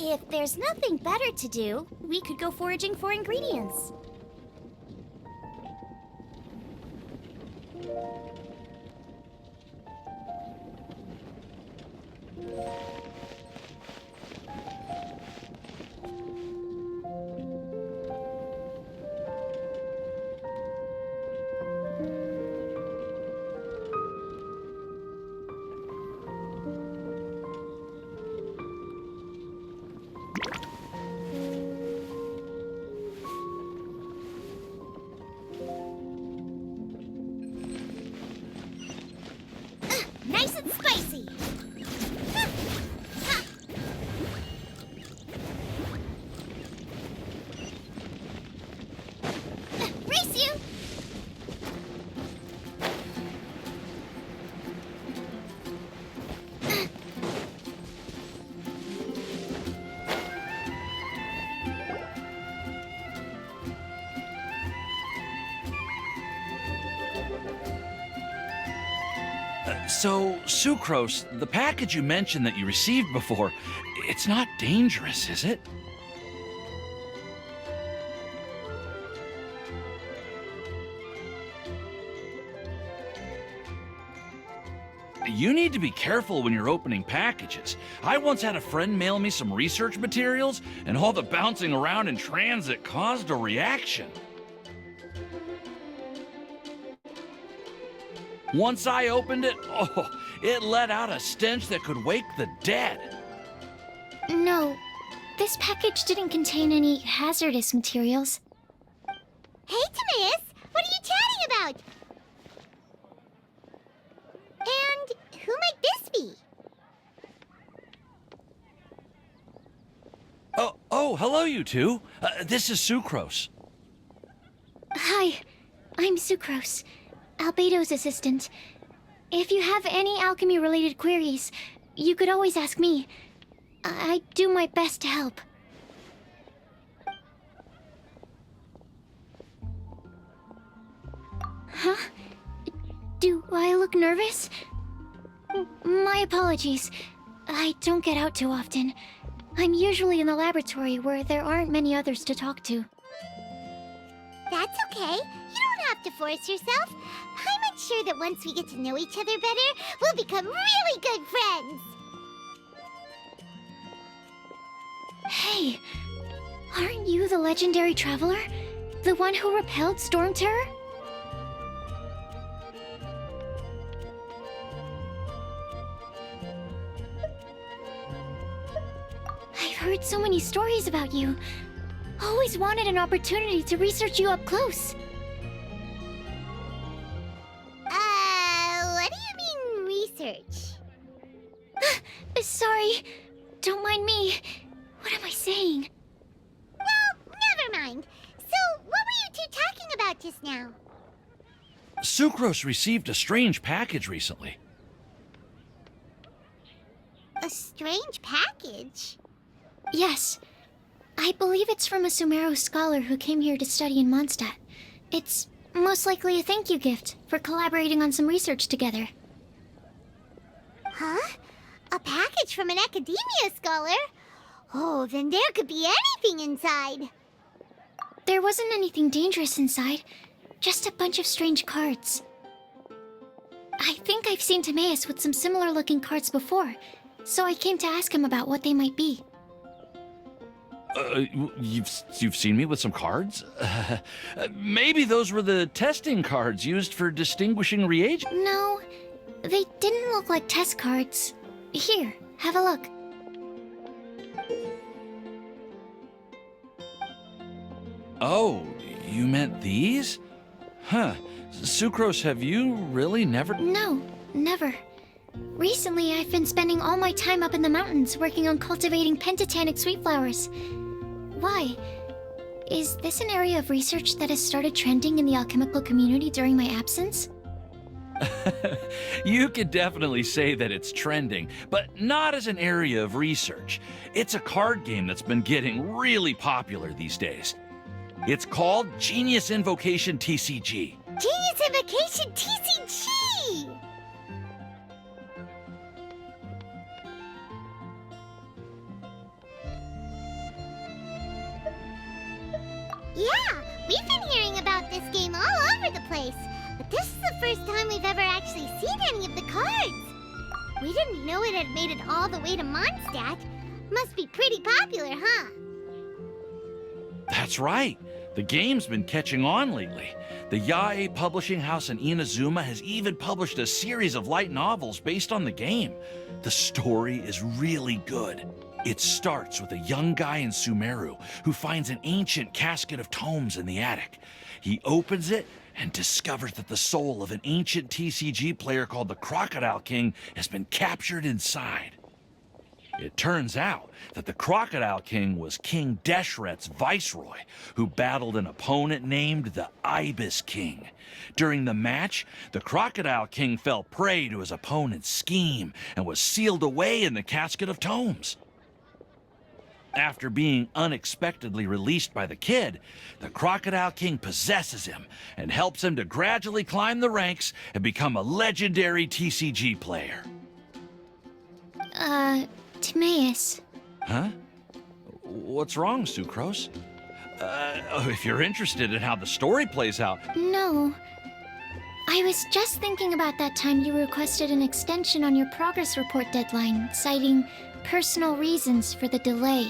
If there's nothing better to do, we could go foraging for ingredients. Nice and spicy! Race you! So, Sucrose, the package you mentioned that you received before, it's not dangerous, is it? You need to be careful when you're opening packages. I once had a friend mail me some research materials, and all the bouncing around in transit caused a reaction. Once I opened it, it let out a stench that could wake the dead. No, this package didn't contain any hazardous materials. Hey, Timaeus! What are you chatting about? And who might this be? Oh, hello, you two. This is Sucrose. Hi, I'm Sucrose, Albedo's assistant. If you have any alchemy-related queries, you could always ask me. I do my best to help. Huh? Do I look nervous? My apologies. I don't get out too often. I'm usually in the laboratory where there aren't many others to talk to. That's okay. You don't have to force yourself. I'm sure that once we get to know each other better, we'll become really good friends. Hey, aren't you the legendary traveler? The one who repelled Storm Terror? I've heard so many stories about you. Always wanted an opportunity to research you up close. What do you mean, research? Sorry. Don't mind me. What am I saying? Well, never mind. So, what were you two talking about just now? Sucrose received a strange package recently. A strange package? Yes. I believe it's from a Sumeru scholar who came here to study in Mondstadt. It's most likely a thank you gift for collaborating on some research together. Huh? A package from an academia scholar? Oh, then there could be anything inside. There wasn't anything dangerous inside. Just a bunch of strange cards. I think I've seen Timaeus with some similar looking cards before, so I came to ask him about what they might be. You've seen me with some cards? Maybe those were the testing cards used for distinguishing reagents? No, they didn't look like test cards. Here, have a look. Oh, you meant these? Huh. Sucrose, have you really never... No, never. Recently, I've been spending all my time up in the mountains working on cultivating pentatonic sweet flowers. Why? Is this an area of research that has started trending in the alchemical community during my absence? You could definitely say that it's trending, but not as an area of research. It's a card game that's been getting really popular these days. It's called Genius Invocation TCG. Genius Invocation TCG! ever actually seen any of the cards. We didn't know it had made it all the way to Mondstadt. Must be pretty popular, huh? That's right. The game's been catching on lately. The Yae publishing house in Inazuma has even published a series of light novels based on the game. The story is really good. It starts with a young guy in Sumeru who finds an ancient casket of tomes in the attic. He opens it and discovers that the soul of an ancient TCG player called the Crocodile King has been captured inside. It turns out that the Crocodile King was King Deshret's viceroy, who battled an opponent named the Ibis King. During the match, the Crocodile King fell prey to his opponent's scheme and was sealed away in the casket of tomes. After being unexpectedly released by the kid, the Crocodile King possesses him and helps him to gradually climb the ranks and become a legendary TCG player. Timaeus. Huh? What's wrong, Sucrose? If you're interested in how the story plays out... No. I was just thinking about that time you requested an extension on your progress report deadline, citing personal reasons for the delay.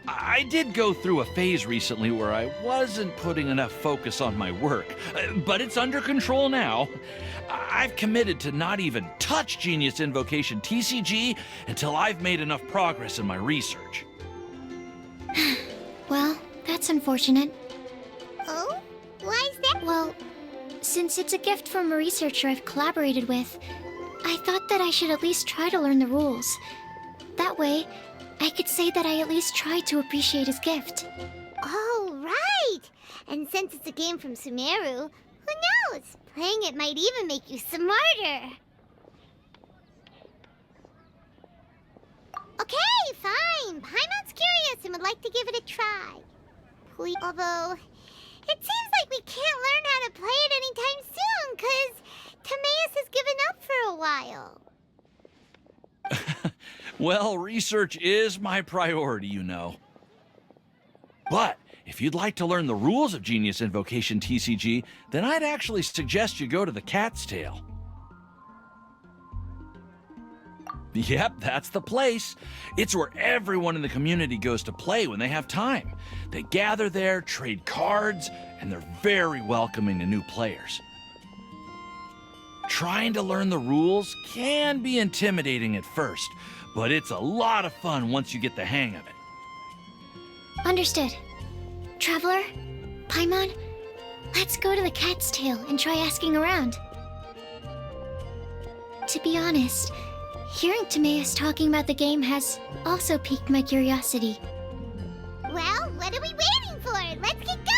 I did go through a phase recently where I wasn't putting enough focus on my work, but it's under control now. I've committed to not even touch Genius Invocation TCG until I've made enough progress in my research. Well, that's unfortunate. Oh? Why is that? Well, since it's a gift from a researcher I've collaborated with, I thought that I should at least try to learn the rules. That way, I could say that I at least tried to appreciate his gift. Oh, right! And since it's a game from Sumeru, who knows? Playing it might even make you smarter. Okay, fine. Paimon's curious and would like to give it a try. Please. Although, it seems like we can't learn how to play it anytime soon, 'cause Timaeus has given up for a while. Well, research is my priority, you know. But if you'd like to learn the rules of Genius Invocation TCG, then I'd actually suggest you go to the Cat's Tail. Yep, that's the place. It's where everyone in the community goes to play when they have time. They gather there, trade cards, and they're very welcoming to new players. Trying to learn the rules can be intimidating at first, but it's a lot of fun once you get the hang of it. Understood. Traveler, Paimon, let's go to the Cat's Tail and try asking around. To be honest, hearing Timaeus talking about the game has also piqued my curiosity. Well, what are we waiting for? Let's get going!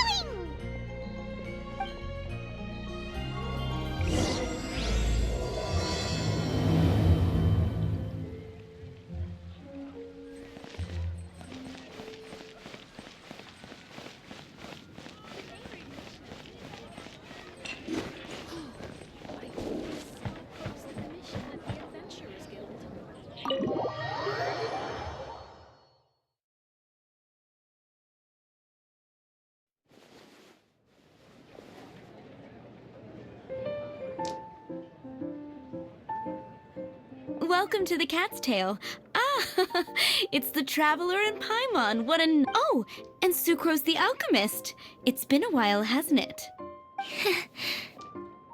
Welcome to the Cat's Tail. Ah, it's the Traveler and Paimon. What an... Oh, and Sucrose the Alchemist. It's been a while, hasn't it?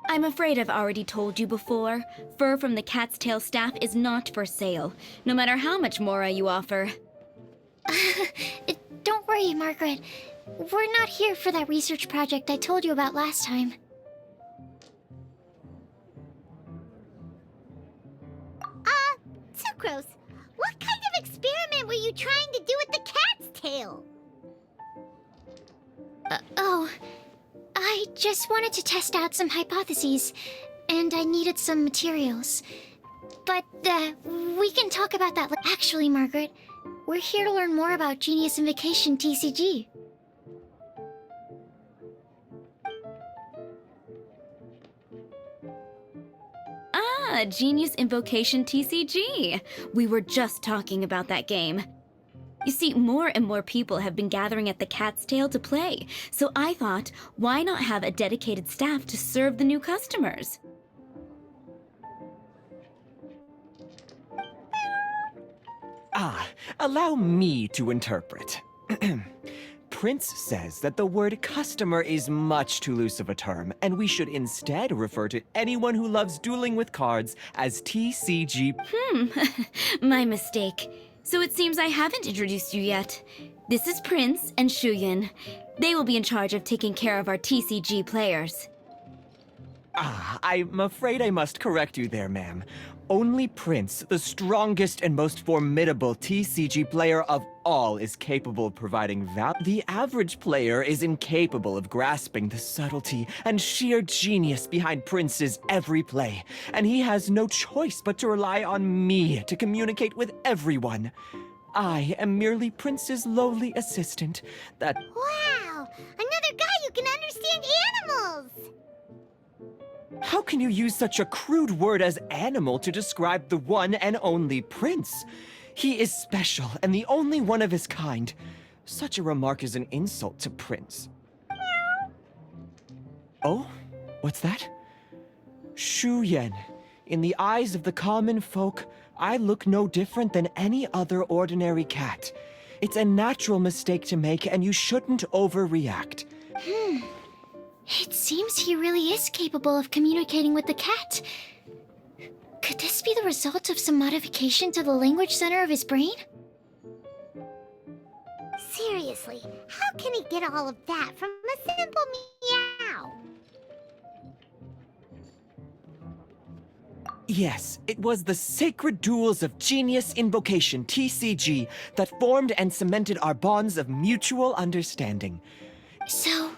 I'm afraid I've already told you before. Fur from the Cat's Tail staff is not for sale, no matter how much Mora you offer. Don't worry, Margaret. We're not here for that research project I told you about last time. Sucrose, what kind of experiment were you trying to do with the Cat's Tail? I just wanted to test out some hypotheses, and I needed some materials. But, we can talk about that Actually, Margaret, we're here to learn more about Genius Invocation TCG. Genius Invocation TCG. We were just talking about that game. You see, more and more people have been gathering at the Cat's Tail to play, so I thought, why not have a dedicated staff to serve the new customers? Allow me to interpret. Prince says that the word customer is much too loose of a term, and we should instead refer to anyone who loves dueling with cards as TCG. My mistake. So it seems I haven't introduced you yet. This is Prince and Shuyan. They will be in charge of taking care of our TCG players. I'm afraid I must correct you there, ma'am. Only Prince, the strongest and most formidable TCG player of all, is capable of providing value. The average player is incapable of grasping the subtlety and sheer genius behind Prince's every play, and he has no choice but to rely on me to communicate with everyone. I am merely Prince's lowly assistant that— Wow! Another guy who can understand animals! How can you use such a crude word as animal to describe the one and only Prince? He is special and the only one of his kind. Such a remark is an insult to Prince. Oh? What's that? Shuyan. In the eyes of the common folk, I look no different than any other ordinary cat. It's a natural mistake to make, and you shouldn't overreact. It seems he really is capable of communicating with the cat. Could this be the result of some modification to the language center of his brain? Seriously, how can he get all of that from a simple meow? Yes, it was the sacred duels of Genius Invocation, TCG, that formed and cemented our bonds of mutual understanding. So,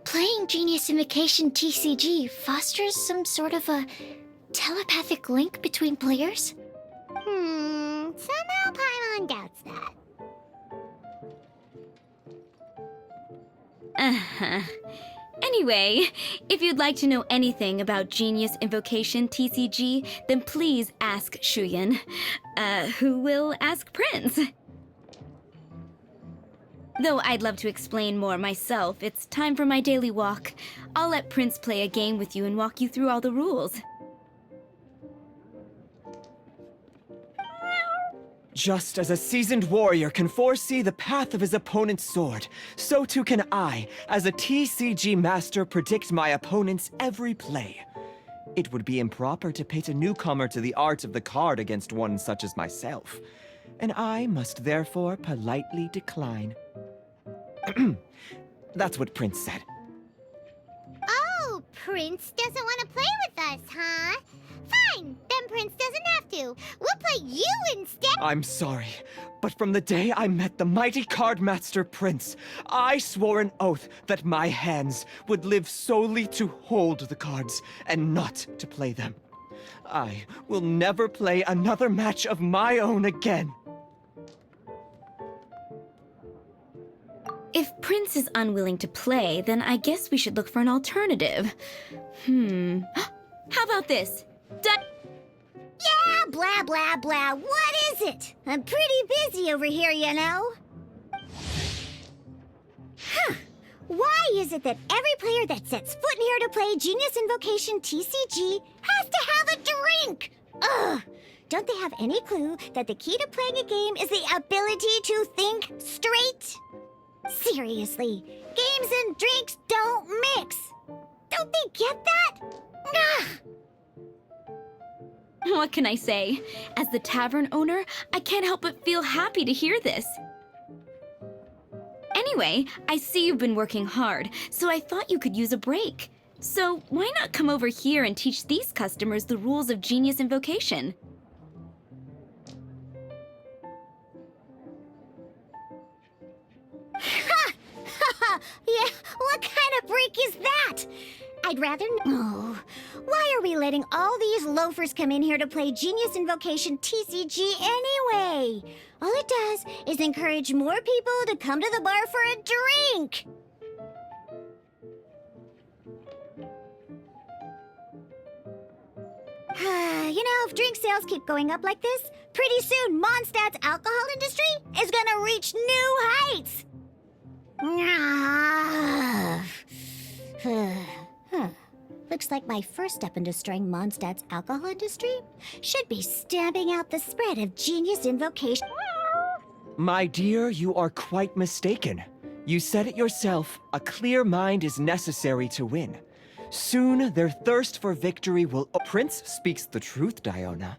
playing Genius Invocation TCG fosters some sort of a telepathic link between players? Somehow Paimon doubts that. Anyway, if you'd like to know anything about Genius Invocation TCG, then please ask Shuyan, who will ask Prince. Though I'd love to explain more myself, it's time for my daily walk. I'll let Prince play a game with you and walk you through all the rules. Just as a seasoned warrior can foresee the path of his opponent's sword, so too can I, as a TCG master, predict my opponent's every play. It would be improper to pit a newcomer to the art of the card against one such as myself, and I must therefore politely decline. That's what Prince said. Oh, Prince doesn't want to play with us, huh? Fine, then Prince doesn't have to. We'll play you instead. I'm sorry, but from the day I met the mighty cardmaster Prince, I swore an oath that my hands would live solely to hold the cards and not to play them. I will never play another match of my own again. If Prince is unwilling to play, then I guess we should look for an alternative. How about this? Yeah, blah, blah, blah. What is it? I'm pretty busy over here, you know. Why is it that every player that sets foot in here to play Genius Invocation TCG has to have a drink? Ugh! Don't they have any clue that the key to playing a game is the ability to think straight? Seriously, games and drinks don't mix. Don't they get that? Ugh! What can I say? As the tavern owner, I can't help but feel happy to hear this. Anyway, I see you've been working hard, so I thought you could use a break. So why not come over here and teach these customers the rules of Genius Invocation? Yeah, what kind of break is that? I'd rather know. Why are we letting all these loafers come in here to play Genius Invocation TCG anyway? All it does is encourage more people to come to the bar for a drink. if drink sales keep going up like this, pretty soon Mondstadt's alcohol industry is gonna reach new heights. Looks like my first step in destroying Mondstadt's alcohol industry should be stamping out the spread of genius invocation. My dear, you are quite mistaken. You said it yourself, a clear mind is necessary to win. Soon, their thirst for victory will... Prince speaks the truth, Diona.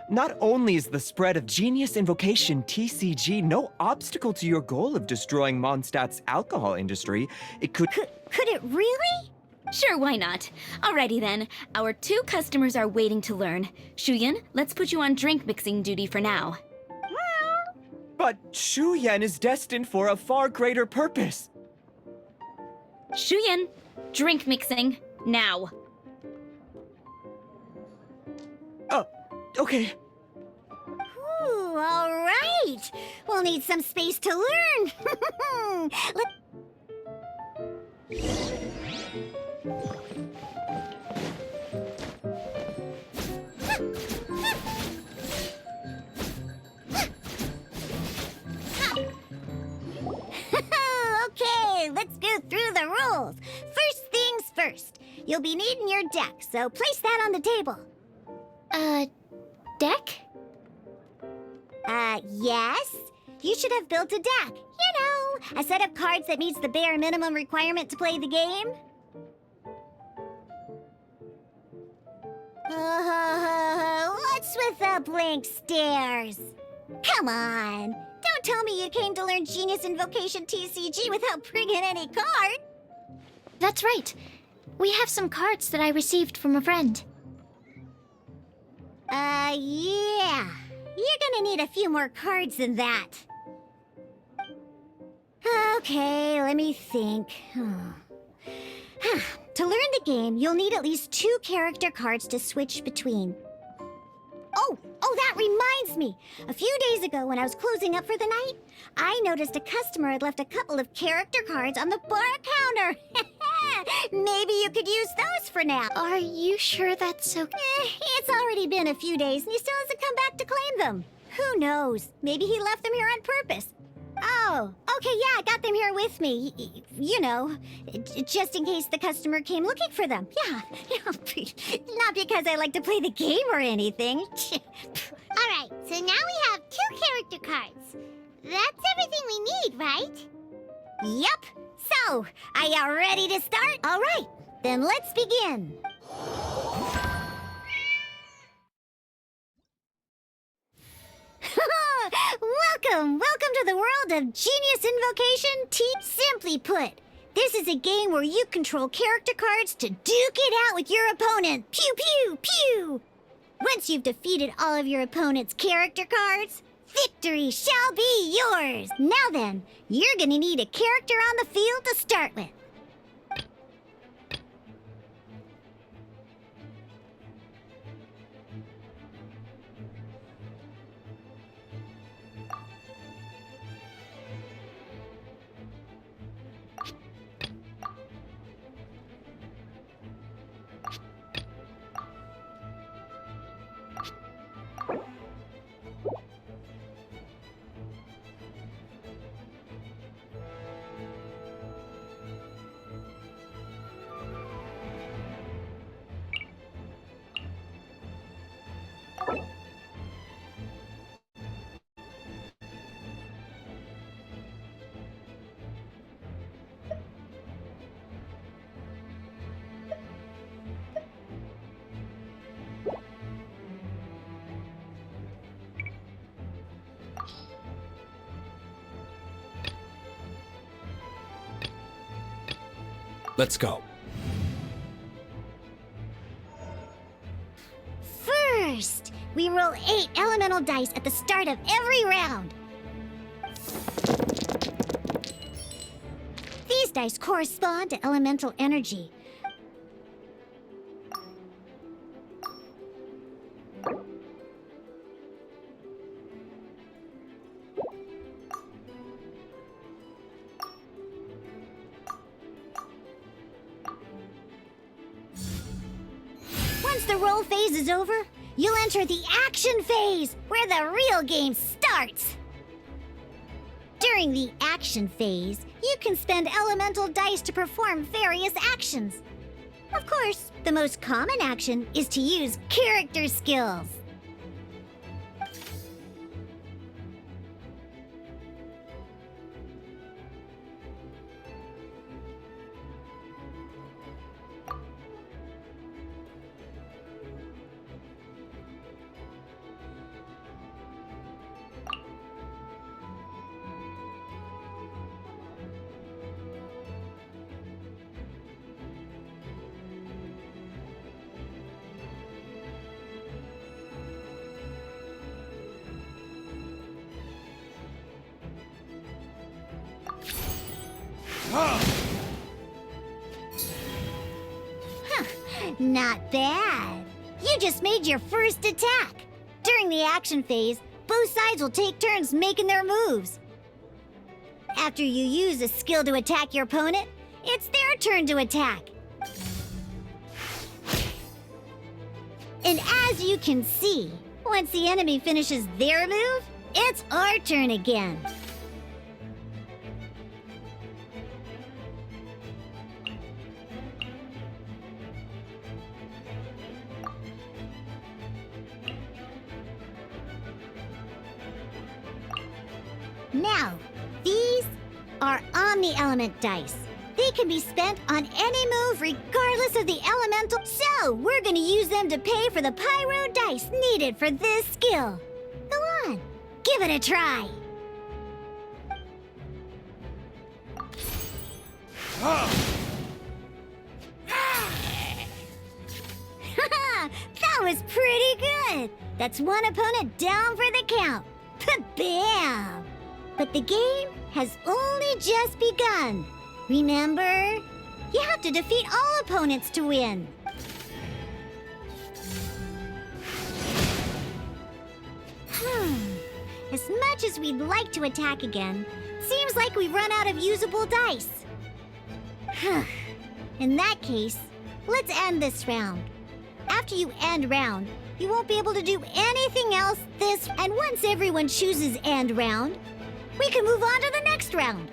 Not only is the spread of Genius Invocation TCG no obstacle to your goal of destroying Mondstadt's alcohol industry, it could... Could it really? Sure, why not? Alrighty then. Our 2 customers are waiting to learn. Shuyan, let's put you on drink mixing duty for now. But Shu Yan is destined for a far greater purpose. Shuyan, drink mixing, now. Oh, okay. Ooh, all right. We'll need some space to learn. Okay, let's go through the rules. First things first. You'll be needing your deck, so place that on the table. Deck? Yes? You should have built a deck. A set of cards that meets the bare minimum requirement to play the game. What's with the blank stares? Come on. Don't tell me you came to learn Genius Invocation TCG without bringing any card. That's right. We have some cards that I received from a friend. Yeah. You're gonna need a few more cards than that. Okay, let me think. To learn the game, you'll need at least 2 character cards to switch between. Oh, that reminds me. A few days ago, when I was closing up for the night, I noticed a customer had left a couple of character cards on the bar counter. Maybe you could use those for now. Are you sure that's okay? It's already been a few days, and he still hasn't come back to claim them. Who knows? Maybe he left them here on purpose. Oh, okay, yeah, I got them here with me. Just in case the customer came looking for them. Yeah, not because I like to play the game or anything. All right, so now we have 2 character cards. That's everything we need, right? Yep. So, are you ready to start? All right, then let's begin. Welcome to the world of Genius Invocation T. Simply put, this is a game where you control character cards to duke it out with your opponent. Pew, pew, pew! Once you've defeated all of your opponent's character cards, victory shall be yours! Now then, you're gonna need a character on the field to start with. Let's go. First, we roll 8 elemental dice at the start of every round. These dice correspond to elemental energy. Once the roll phase is over, you'll enter the action phase, where the real game starts. During the action phase, you can spend elemental dice to perform various actions. Of course, the most common action is to use character skills. Not bad. You just made your first attack. During the action phase, both sides will take turns making their moves. After you use a skill to attack your opponent, it's their turn to attack. And as you can see, once the enemy finishes their move, it's our turn again. Now, these are Omni-Element dice. They can be spent on any move regardless of the elemental. So, we're gonna use them to pay for the pyro dice needed for this skill. Go on, give it a try. That was pretty good. That's one opponent down for the count. Bam! But the game has only just begun. Remember? You have to defeat all opponents to win. As much as we'd like to attack again, seems like we've run out of usable dice. In that case, let's end this round. After you end round, you won't be able to do anything else this... And once everyone chooses end round, we can move on to the next round.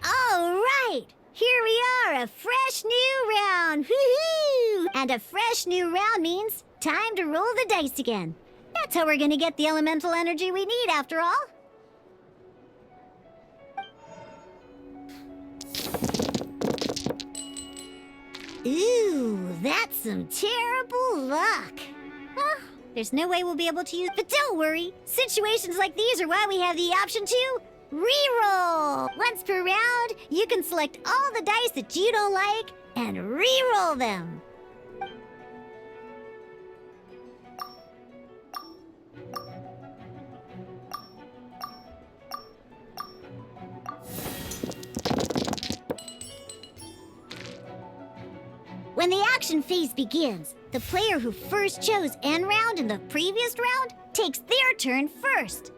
All right, here we are, a fresh new round. Woohoo! And a fresh new round means time to roll the dice again. That's how we're gonna get the elemental energy we need, after all. Ooh, that's some terrible luck. Well, there's no way we'll be able to use... But don't worry, situations like these are why we have the option to re-roll. Once per round, you can select all the dice that you don't like and re-roll them. When the action phase begins, the player who first chose end round in the previous round takes their turn first.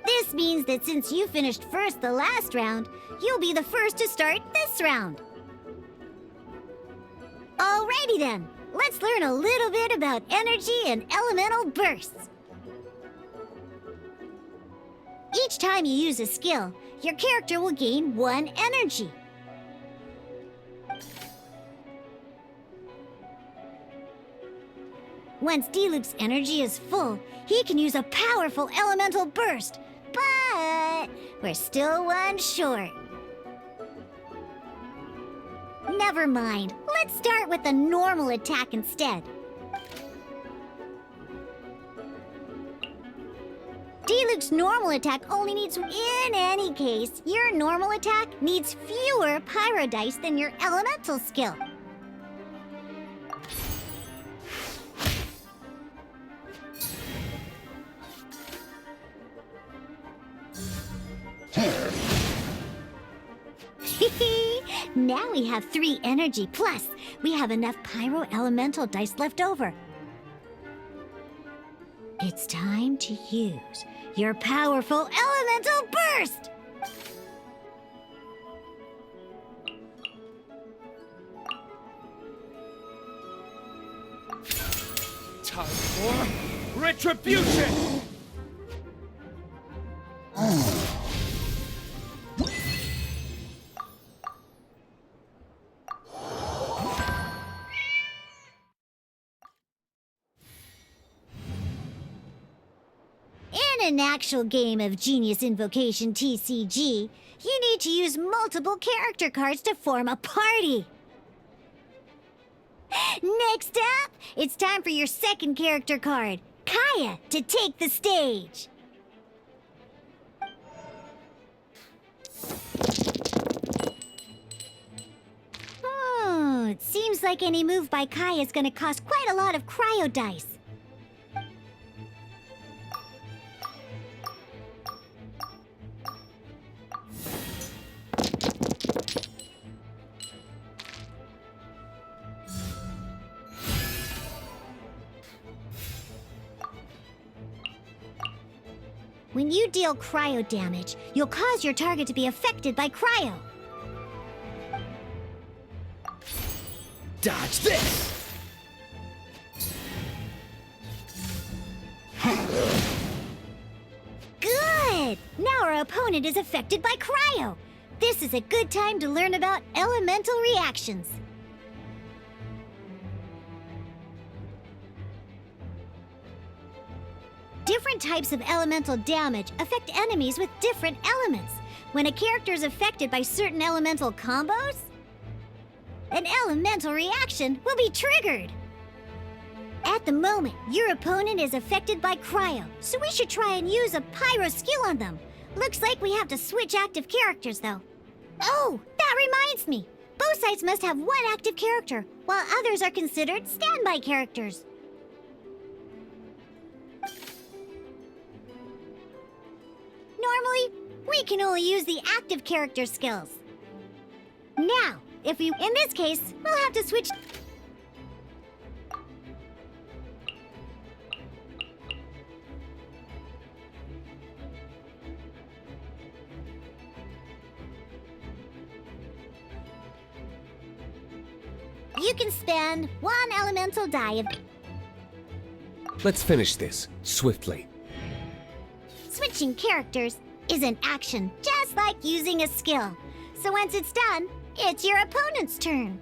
This means that since you finished first the last round, you'll be the first to start this round. Alrighty then, let's learn a little bit about energy and elemental bursts. Each time you use a skill, your character will gain 1 energy. Once Diluc's energy is full, he can use a powerful elemental burst. But we're still 1 short. Never mind. Let's start with a normal attack instead. Diluc's normal attack only needs... In any case, your normal attack needs fewer pyro dice than your elemental skill. Now we have 3 energy, plus we have enough pyro elemental dice left over. It's time to use your powerful elemental burst! Time for retribution! In an actual game of Genius Invocation TCG, you need to use multiple character cards to form a party. Next up, it's time for your second character card, Kaya, to take the stage. It seems like any move by Kaya is going to cost quite a lot of cryo dice. When you deal cryo damage, you'll cause your target to be affected by cryo. Dodge this! Good! Now our opponent is affected by cryo. This is a good time to learn about elemental reactions. Different types of elemental damage affect enemies with different elements. When a character is affected by certain elemental combos, an elemental reaction will be triggered. At the moment, your opponent is affected by cryo, so we should try and use a pyro skill on them. Looks like we have to switch active characters, though. Oh, that reminds me. Both sides must have one active character, while others are considered standby characters. Normally, we can only use the active character skills. Now, in this case, we'll have to switch. You can spend one elemental die of. Let's finish this, swiftly. Switching characters is an action, just like using a skill. So once it's done, it's your opponent's turn.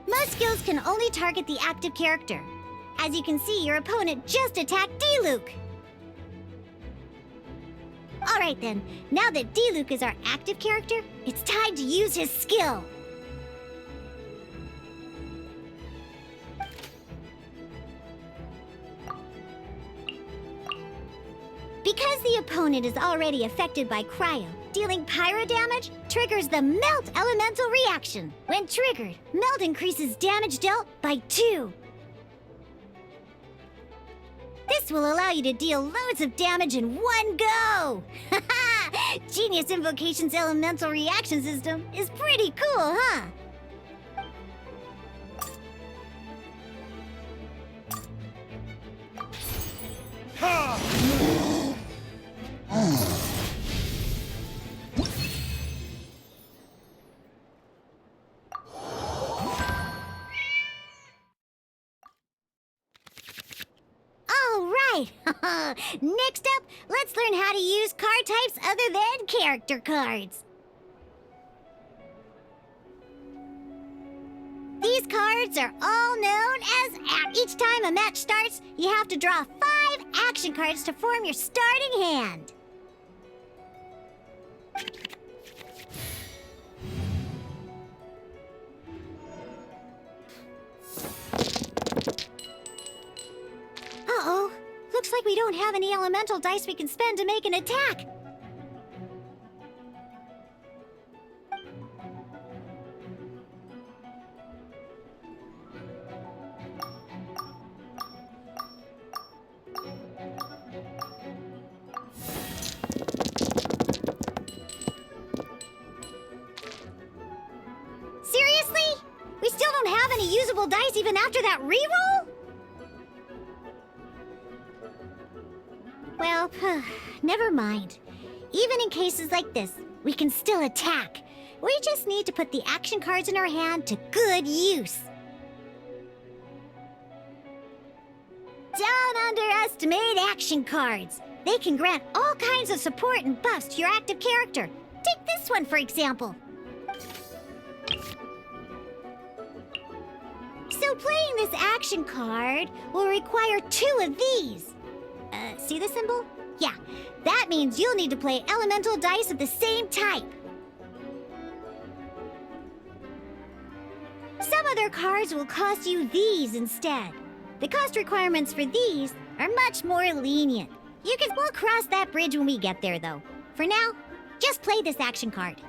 Most skills can only target the active character. As you can see, your opponent just attacked D-Luke. Alright then, now that D-Luke is our active character, it's time to use his skill. Because the opponent is already affected by cryo, dealing pyro damage triggers the Melt Elemental reaction. When triggered, Melt increases damage dealt by 2. This will allow you to deal loads of damage in one go! Genius Invocation's Elemental reaction system is pretty cool, huh? Next up, let's learn how to use card types other than character cards. These cards are all known as Each time a match starts, you have to draw 5 action cards to form your starting hand. Uh-oh. Looks like we don't have any elemental dice we can spend to make an attack. Seriously? We still don't have any usable dice even after that reroll? Well, never mind. Even in cases like this, we can still attack. We just need to put the action cards in our hand to good use. Don't underestimate action cards. They can grant all kinds of support and buffs to your active character. Take this one, for example. So playing this action card will require 2 of these. See the symbol? Yeah, that means you'll need to play elemental dice of the same type. Some other cards will cost you these instead. The cost requirements for these are much more lenient. We'll cross that bridge when we get there, though. For now, just play this action card.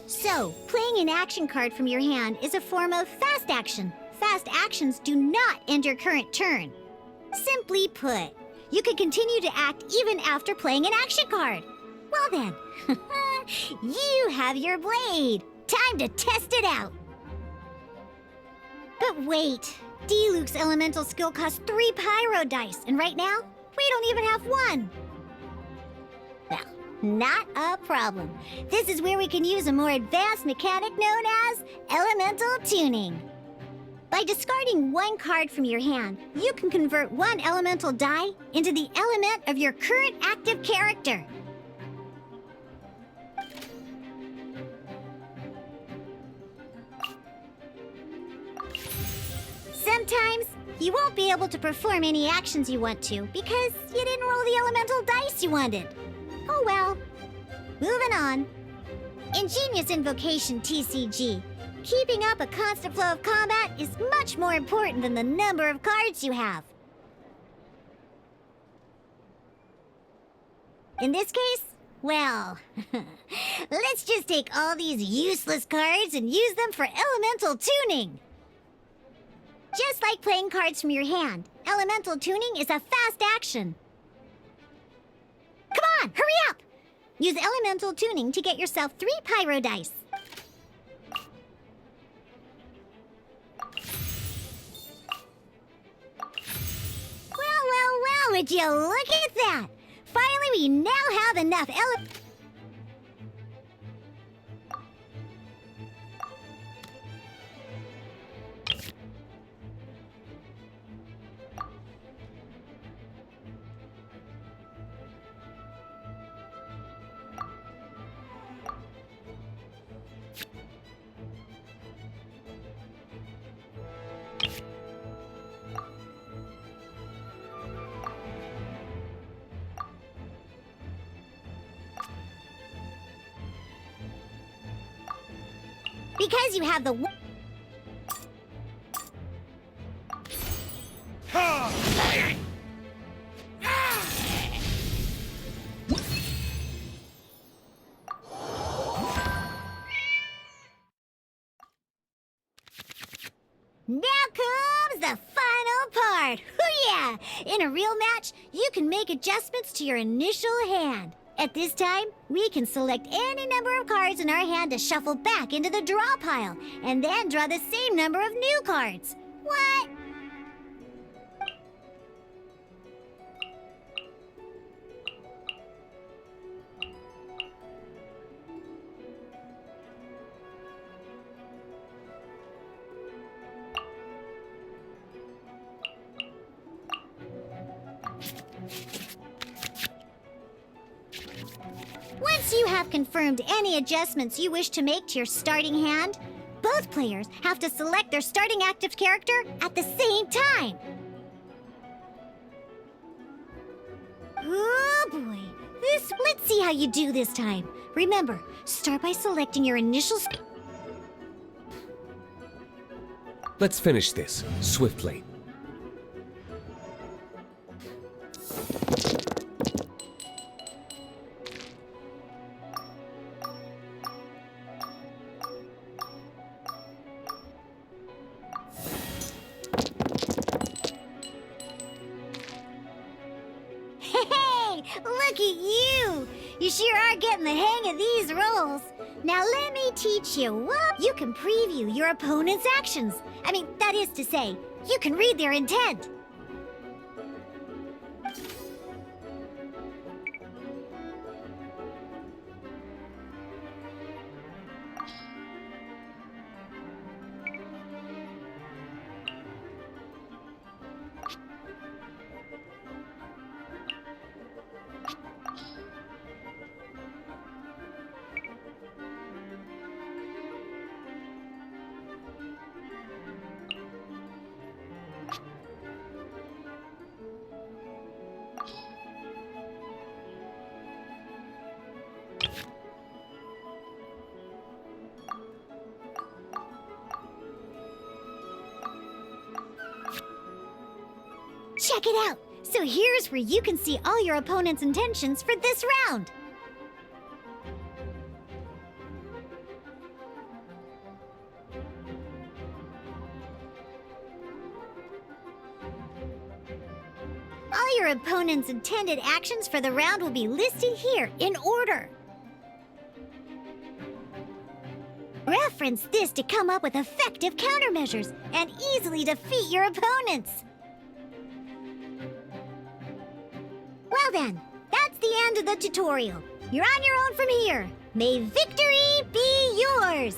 So, playing an action card from your hand is a form of fast action. Fast actions do not end your current turn. Simply put, you can continue to act even after playing an action card. Well then, you have your blade. Time to test it out. But wait, D-Luke's elemental skill costs 3 pyro dice, and right now, we don't even have 1. Well, not a problem. This is where we can use a more advanced mechanic known as elemental tuning. By discarding 1 card from your hand, you can convert 1 elemental die into the element of your current active character. Sometimes, you won't be able to perform any actions you want to because you didn't roll the elemental dice you wanted. Oh well. Moving on. In Genius Invocation TCG, keeping up a constant flow of combat is much more important than the number of cards you have. In this case, well, let's just take all these useless cards and use them for elemental tuning. Just like playing cards from your hand, elemental tuning is a fast action. Come on, hurry up! Use elemental tuning to get yourself 3 pyro dice. Well, would you look at that? Finally, we now have enough because you have the Now comes the final part. Hoo-yeah! In a real match, you can make adjustments to your initial hand. At this time, we can select any number of cards in our hand to shuffle back into the draw pile, and then draw the same number of new cards. What? Once you have confirmed any adjustments you wish to make to your starting hand, both players have to select their starting active character at the same time. Oh boy, let's see how you do this time. Remember, start by selecting your initial Let's finish this swiftly. Look at you! You sure are getting the hang of these rolls. Now let me teach you what you can preview your opponent's actions. I mean, that is to say, you can read their intent. Check it out! So here's where you can see all your opponent's intentions for this round. All your opponent's intended actions for the round will be listed here in order. Reference this to come up with effective countermeasures and easily defeat your opponents. Well then, that's the end of the tutorial. You're on your own from here. May victory be yours!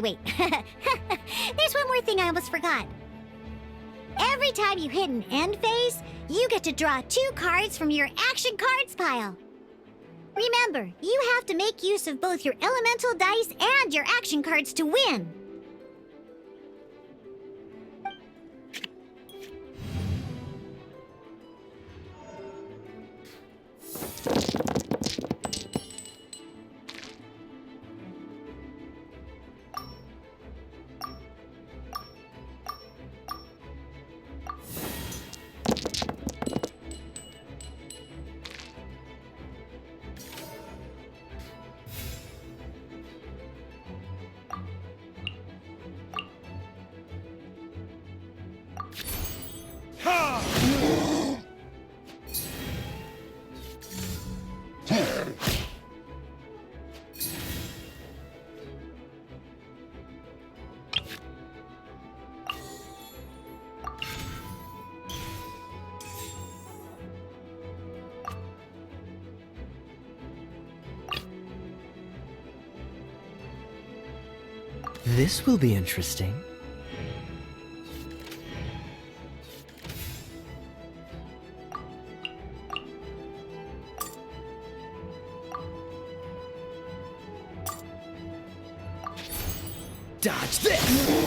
Wait. There's one more thing I almost forgot. Every time you hit an end phase, you get to draw 2 cards from your action cards pile. Remember, you have to make use of both your elemental dice and your action cards to win. This will be interesting. Dodge this!